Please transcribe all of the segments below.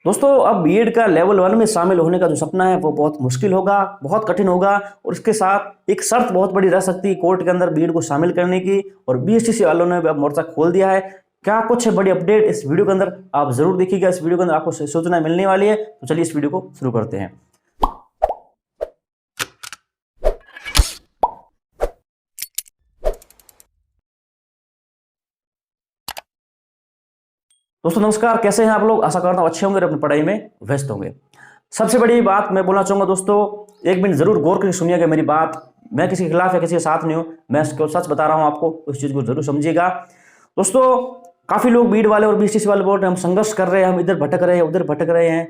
दोस्तों अब बीएड का लेवल 1 में शामिल होने का जो सपना है वो बहुत मुश्किल होगा, बहुत कठिन होगा। और इसके साथ एक शर्त बहुत बड़ी रह सकती है कोर्ट के अंदर बीएड को शामिल करने की। और बीएचटीसी वालों ने अब मोर्चा खोल दिया है। क्या कुछ है बड़ी अपडेट इस वीडियो के अंदर आप जरूर देखिएगा। इस वीडियो के अंदर आपको सूचना मिलने वाली है। तो चलिए इस वीडियो को शुरू करते हैं। दोस्तों नमस्कार, कैसे हैं आप लोग? आशा करता हूं अच्छे होंगे और अपनी पढ़ाई में व्यस्त होंगे। सबसे बड़ी बात मैं बोलना चाहूंगा दोस्तों, एक मिनट जरूर गौर करके सुनिएगा मेरी बात। मैं किसी के खिलाफ या किसी के साथ नहीं हूं, मैं इसको सच बता रहा हूं आपको, उस चीज को जरूर समझिएगा। दोस्तों काफी लोग बीएड वाले और बीएचटीसी वाले बोल रहे हैं हम संघर्ष कर रहे हैं, हम इधर भटक रहे हैं उधर भटक रहे हैं।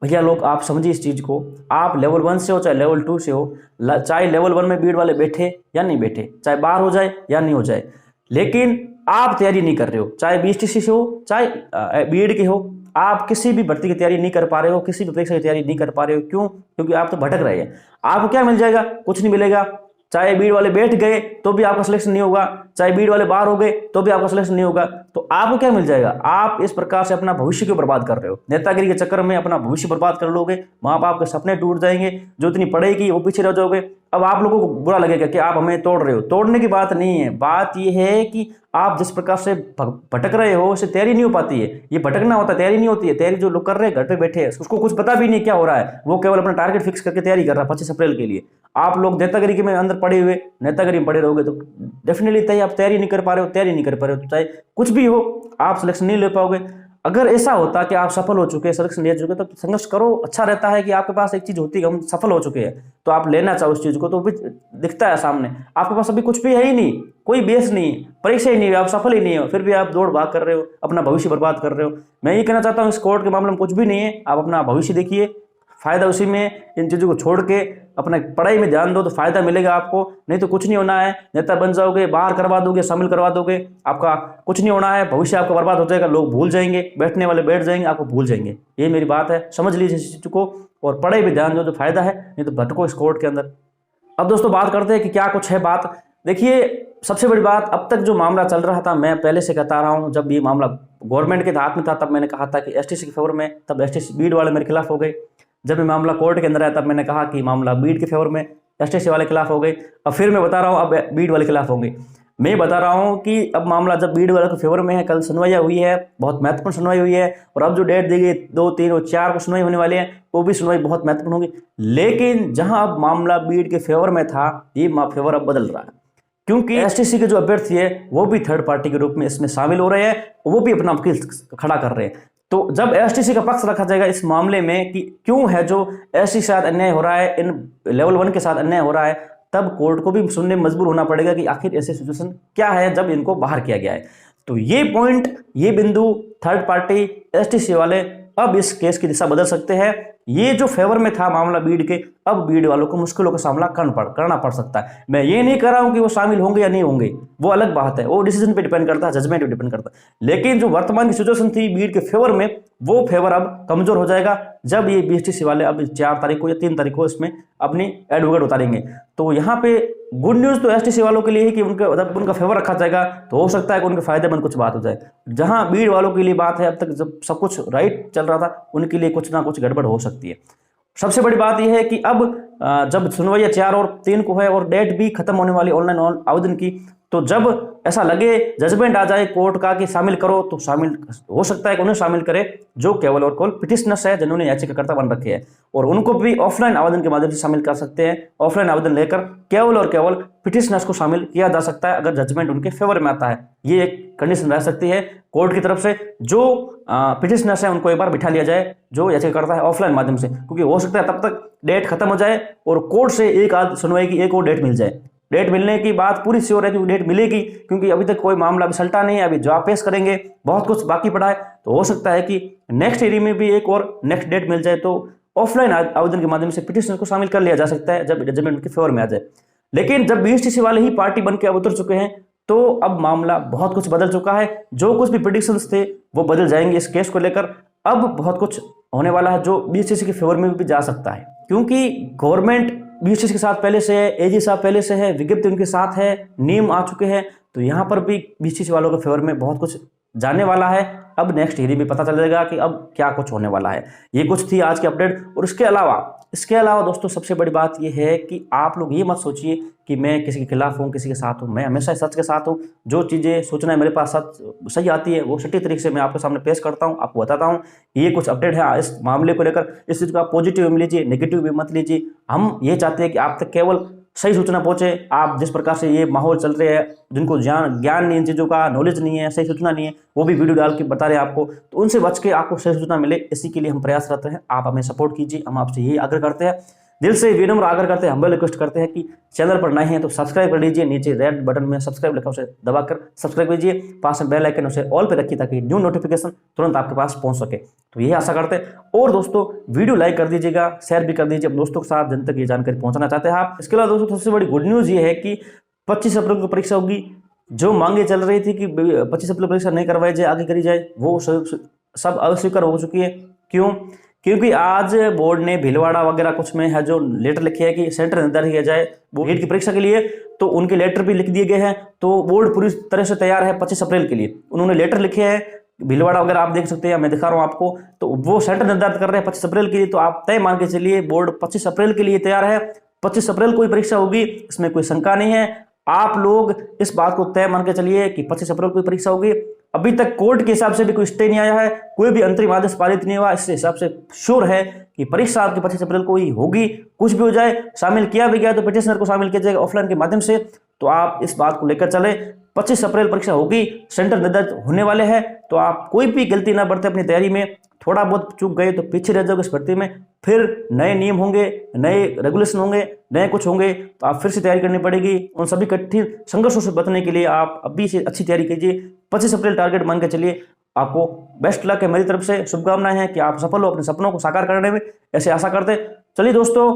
भैया लोग आप समझिए इस चीज को। आप लेवल 1 से हो चाहे लेवल 2 से हो, चाहे लेवल 1 में बीएड वाले बैठे या नहीं बैठे, चाहे बाहर हो जाए या नहीं हो जाए, लेकिन आप तैयारी नहीं कर रहे हो, चाहे बीएचटीसी से हो चाहे बीएड के हो, आप किसी भी भर्ती की तैयारी नहीं कर पा रहे हो, किसी भी परीक्षा की तैयारी नहीं कर पा रहे हो। क्यों? क्योंकि आप तो भटक रहे हैं। आपको क्या मिल जाएगा? कुछ नहीं मिलेगा। चाहे बीएड वाले बैठ गए तो भी आपका सिलेक्शन नहीं होगा, चाहे बीएड वाले बाहर हो गए तो भी आपका सिलेक्शन नहीं होगा। तो आपको क्या मिल जाएगा? आप इस प्रकार से अपना भविष्य क्यों बर्बाद कर रहे हो? नेतागिरी के चक्कर में अपना भविष्य बर्बाद कर लोगे, माँ बाप के सपने टूट जाएंगे, जो इतनी पढ़ाई की वो पीछे रह जाओगे। अब आप लोगों को बुरा लगेगा कि आप हमें तोड़ रहे हो। तोड़ने की बात नहीं है, बात यह है कि आप जिस प्रकार से भटक रहे हो उससे तैयारी नहीं हो पाती है। ये भटकना होता है, तैयारी नहीं होती है। तैयारी जो लोग कर रहे हैं घर पे बैठे हैं, उसको कुछ पता भी नहीं क्या हो रहा है, वो केवल अपना टारगेट फिक्स करके तैयारी कर रहा है 25 अप्रैल के लिए। आप लोग नेतागिरी के में अंदर पड़े हुए, नेतागिरी में पड़े रहोगे तो डेफिनेटली तय आप तैयारी नहीं कर पा रहे हो, तैयारी नहीं कर पा रहे हो तो चाहे कुछ भी हो आप सिलेक्शन नहीं ले पाओगे। अगर ऐसा होता कि आप सफल हो चुके हैं, सिलेक्शन ले चुके तो संघर्ष करो। अच्छा रहता है कि आपके पास एक चीज होती है कि हम सफल हो चुके हैं तो आप लेना चाहो उस चीज को, तो भी दिखता है सामने। आपके पास अभी कुछ भी है ही नहीं, कोई बेस नहीं, परीक्षा ही नहीं है, आप सफल ही नहीं हो, फिर भी आप दौड़ भाग कर रहे हो, अपना भविष्य बर्बाद कर रहे हो। मैं ये कहना चाहता हूँ इस कोर्ट के मामले में कुछ भी नहीं है। आप अपना भविष्य देखिए, फायदा उसी में। इन चीज़ों को छोड़ के अपना पढ़ाई में ध्यान दो तो फायदा मिलेगा आपको, नहीं तो कुछ नहीं होना है। नेता बन जाओगे, बाहर करवा दोगे, शामिल करवा दोगे, आपका कुछ नहीं होना है। भविष्य आपका बर्बाद हो जाएगा, लोग भूल जाएंगे, बैठने वाले बैठ जाएंगे, आपको भूल जाएंगे। ये मेरी बात है, समझ लीजिए इस चीज़ को और पढ़ाई में ध्यान दो तो फायदा है, नहीं तो भटको इस कोर्ट के अंदर। अब दोस्तों बात करते हैं कि क्या कुछ है बात। देखिए सबसे बड़ी बात, अब तक जो मामला चल रहा था, मैं पहले से कहता रहा हूँ, जब ये मामला गवर्नमेंट के हाथ में था तब मैंने कहा था कि एसटीसी के फेवर में, तब एसटीसी बीएड वाले मेरे खिलाफ हो गए। जब ये मामला कोर्ट के अंदर आया तब मैंने कहा कि मामला बीएड के फेवर में, एसटीसी वाले खिलाफ हो गए। अब फिर मैं बता रहा हूँ अब बीएड वाले खिलाफ होंगे। मैं बता रहा हूँ कि अब मामला जब बीएड वाले के फेवर में है, कल सुनवाई हुई है, बहुत महत्वपूर्ण सुनवाई हुई है। और अब जो डेट दी गई 2, 3 और 4 को सुनवाई होने वाली है, वो भी सुनवाई बहुत महत्वपूर्ण होगी। लेकिन जहां अब मामला बीएड के फेवर में था, ये फेवर अब बदल रहा है, क्योंकि एसटीसी के जो अभ्यर्थी है वो भी थर्ड पार्टी के रूप में इसमें शामिल हो रहे हैं, वो भी अपना वकील खड़ा कर रहे हैं। तो जब एसटीसी का पक्ष रखा जाएगा इस मामले में कि क्यों है जो एसटी के साथ अन्याय हो रहा है, इन लेवल 1 के साथ अन्याय हो रहा है, तब कोर्ट को भी सुनने में मजबूर होना पड़ेगा कि आखिर ऐसी सिचुएशन क्या है जब इनको बाहर किया गया है। तो ये पॉइंट, ये बिंदु थर्ड पार्टी एसटीसी वाले अब इस केस की दिशा बदल सकते हैं। ये जो फेवर में था मामला बीएड के, अब बीएड वालों को मुश्किलों का सामना करना पड़ सकता है। मैं ये नहीं कह रहा हूं कि वो शामिल होंगे या नहीं होंगे, वो अलग बात है, वो डिसीजन पे डिपेंड करता है, जजमेंट पे डिपेंड करता है। लेकिन जो वर्तमान की सिचुएशन थी बीएड के फेवर में, वो फेवर अब कमजोर हो जाएगा जब ये बीएचटीसी वाले अब 4 तारीख को या 3 तारीख को इसमें अपनी एडवोकेट उतारेंगे। तो यहाँ पे गुड न्यूज तो एसटीसी वालों के लिए है कि उनका फेवर रखा जाएगा तो हो सकता है कि उनके फायदेमंद कुछ बात हो जाए। जहां बीएड वालों के लिए बात है, अब तक जब सब कुछ राइट चल रहा था, उनके लिए कुछ ना कुछ गड़बड़ हो सकती है। सबसे बड़ी बात यह है कि अब जब सुनवाई 4 और 3 को है और डेट भी खत्म होने वाली ऑनलाइन आवेदन की, तो जब ऐसा लगे, जजमेंट आ जाए कोर्ट का कि शामिल करो, तो शामिल हो सकता है कि उन्हें शामिल करे जो केवल और केवल पिटिशनर्स है, जिन्होंने याचिकाकर्ता बन रखे हैं, और उनको भी ऑफलाइन आवेदन के माध्यम से शामिल कर सकते हैं। ऑफलाइन आवेदन लेकर केवल और केवल पिटिशनर्स को शामिल किया जा सकता है अगर जजमेंट उनके फेवर में आता है। ये एक कंडीशन रह सकती है कोर्ट की तरफ से, जो पिटिशनर्स है उनको एक बार बिठा लिया जाए जो याचिकाकर्ता है ऑफलाइन माध्यम से, क्योंकि हो सकता है तब तक डेट खत्म हो जाए और कोर्ट से एक आध सुनवाई की एक और डेट मिल जाए। डेट मिलने की बात पूरी श्योर है कि डेट मिलेगी, क्योंकि अभी तक कोई मामला अभी सलटा नहीं है, अभी जवाब पेश करेंगे, बहुत कुछ बाकी पड़ा है। तो हो सकता है कि नेक्स्ट ईयर में भी एक और नेक्स्ट डेट मिल जाए, तो ऑफलाइन आवेदन के माध्यम से पिटिशन को शामिल कर लिया जा सकता है जब जजमेंट उनके फेवर में आ जाए। लेकिन जब बीएचटीसी वाले ही पार्टी बन के अब उतर चुके हैं, तो अब मामला बहुत कुछ बदल चुका है। जो कुछ भी प्रेडिक्शंस थे वो बदल जाएंगे इस केस को लेकर। अब बहुत कुछ होने वाला है जो बीएचटीसी के फेवर में भी जा सकता है, क्योंकि गवर्नमेंट बीएचटीसी के साथ पहले से है, एजी साहब पहले से है, विज्ञप्ति उनके साथ है, नियम आ चुके हैं। तो यहाँ पर भी बीएचटीसी वालों के फेवर में बहुत कुछ जाने वाला है। अब नेक्स्ट ईयर में पता चलेगा कि अब क्या कुछ होने वाला है। ये कुछ थी आज की अपडेट। और इसके अलावा दोस्तों सबसे बड़ी बात ये है कि आप लोग ये मत सोचिए कि मैं किसी के खिलाफ हूँ, किसी के साथ हूँ। मैं हमेशा सच के साथ हूँ। जो चीज़ें सोचना है मेरे पास सच सही आती है वो सटीक तरीके से मैं आपके सामने पेश करता हूँ, आपको बताता हूँ। ये कुछ अपडेट है इस मामले को लेकर। इस चीज़ को आप पॉजिटिव में लीजिए, नेगेटिव में मत लीजिए। हम ये चाहते हैं कि आप तक केवल सही सूचना पहुंचे। आप जिस प्रकार से ये माहौल चल रहे हैं, जिनको ज्ञान नहीं, इन चीज़ों का नॉलेज नहीं है, सही सूचना नहीं है, वो भी वीडियो डाल के बता रहे हैं आपको, तो उनसे बच के आपको सही सूचना मिले, इसी के लिए हम प्रयासरत हैं। आप हमें सपोर्ट कीजिए। हम आपसे यही आग्रह करते हैं, दिल से विनम्र आग्रह करते हैं, हम्बल रिक्वेस्ट करते हैं कि चैनल पर नए हैं तो सब्सक्राइब कर लीजिए। नीचे रेड बटन में सब्सक्राइब लिखा उसे दबाकर सब्सक्राइब कीजिए। पास में बेल आइकन उसे ऑल पे रखिए ताकि न्यू नोटिफिकेशन तुरंत आपके पास पहुंच सके। तो यही आशा करते हैं। और दोस्तों वीडियो लाइक कर दीजिएगा, शेयर भी कर दीजिए अपने दोस्तों के साथ जिन तक ये जानकारी पहुंचाना चाहते हैं आप। इसके अलावा दोस्तों सबसे बड़ी गुड न्यूज़ ये है कि 25 अप्रैल को परीक्षा होगी। जो मांगे चल रही थी कि 25 अप्रैल परीक्षा नहीं करवाई जाए, आगे करी जाए, वो सब अस्वीकार हो चुकी है। क्यों? क्योंकि आज बोर्ड ने भीलवाड़ा वगैरह कुछ में है जो लेटर लिखे है कि सेंटर निर्धारित किया जाए वो नीट की परीक्षा के लिए, तो उनके लेटर भी लिख दिए गए हैं। तो बोर्ड पूरी तरह से तैयार है 25 अप्रैल के लिए। उन्होंने लेटर लिखे हैं, भीलवाड़ा वगैरह आप देख सकते हैं, मैं दिखा रहा हूं आपको। तो वो सेंटर निर्धारित कर रहे हैं 25 अप्रैल के लिए। तो आप तय मान के चलिए बोर्ड 25 अप्रैल के लिए तैयार है। 25 अप्रैल को ही परीक्षा होगी, इसमें कोई शंका नहीं है। आप लोग इस बात को तय मान के चलिए कि 25 अप्रैल को परीक्षा होगी। अभी तक कोर्ट के हिसाब से भी कोई स्टे नहीं आया है, कोई भी अंतरिम आदेश पारित नहीं हुआ। इससे हिसाब से श्योर है कि परीक्षा आपकी 25 अप्रैल को ही होगी। कुछ भी हो जाए, शामिल किया भी गया तो पिटिशनर को शामिल किया जाएगा ऑफलाइन के माध्यम से। तो आप इस बात को लेकर चले, 25 अप्रैल परीक्षा होगी, सेंटर निर्धारित होने वाले हैं। तो आप कोई भी गलती ना बरते अपनी तैयारी में। थोड़ा बहुत चूक गए तो पीछे रह जाओगे इस भर्ती में। फिर नए नियम होंगे, नए रेगुलेशन होंगे, नए कुछ होंगे, तो आप फिर से तैयारी करनी पड़ेगी। उन सभी कठिन संघर्षों से बचने के लिए आप अभी से अच्छी तैयारी कीजिए। 25 अप्रैल टारगेट मान के चलिए। आपको बेस्ट लक है, मेरी तरफ से शुभकामनाएं हैं कि आप सफल हो अपने सपनों को साकार करने में, ऐसे आशा करते। चलिए दोस्तों,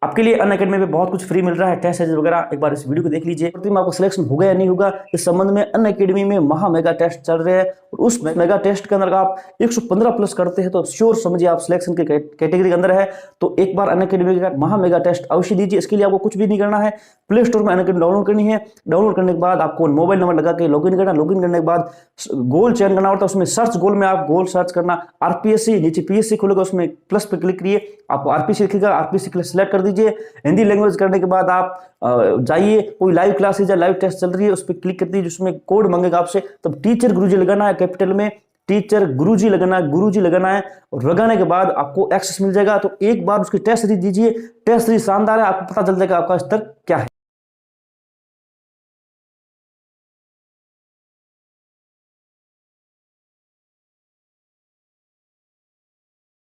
आपके लिए अनअकैडमी में बहुत कुछ फ्री मिल रहा है, टेस्ट सीरीज वगैरह। एक बार इस वीडियो को देख लीजिए। आपको सिलेक्शन होगा या नहीं होगा, इस संबंध में अनअकैडमी में महा मेगा टेस्ट चल रहे हैं। और उस मेगा टेस्ट के अंदर आप 115 प्लस करते हैं तो श्योर समझिए आप सिलेक्शन के कैटेगरी के अंदर है। तो एक बार अनअकैडमी का महा मेगा टेस्ट अवश्य दीजिए। इसके लिए आपको कुछ भी नहीं करना है, प्ले स्टोर में अनअकैडमी डाउनलोड करनी है। डाउनलोड करने के बाद आपको मोबाइल नंबर लगा के लॉगिन करना। लॉगिन करने के बाद गोल चयन करना होता है, उसमें सर्च गोल में आप गोल सर्च करना, आरपीएससी, नीचे पीएससी खुलेगा, उसमें प्लस पे क्लिक करिए, आपको आरपीएससी दिखेगा, आरपीएससी के लिए सिलेक्ट कर दीजिए। हिंदी लैंग्वेज करने के बाद आप जाइए, कोई लाइव क्लासेज या लाइव टेस्ट चल रही है उस पर क्लिक कर दीजिए, जिसमें कोड मांगेगा आपसे। तब टीचर गुरुजी लगाना है, कैपिटल में टीचर गुरुजी लगाना है, गुरुजी लगाना है। और लगाने के बाद आपको एक्सेस मिल जाएगा। तो एक बार उसकी टेस्ट सीरीज दीजिए। टेस्ट सीरीज शानदार है, आपको पता चल जाएगा आपका स्तर क्या है।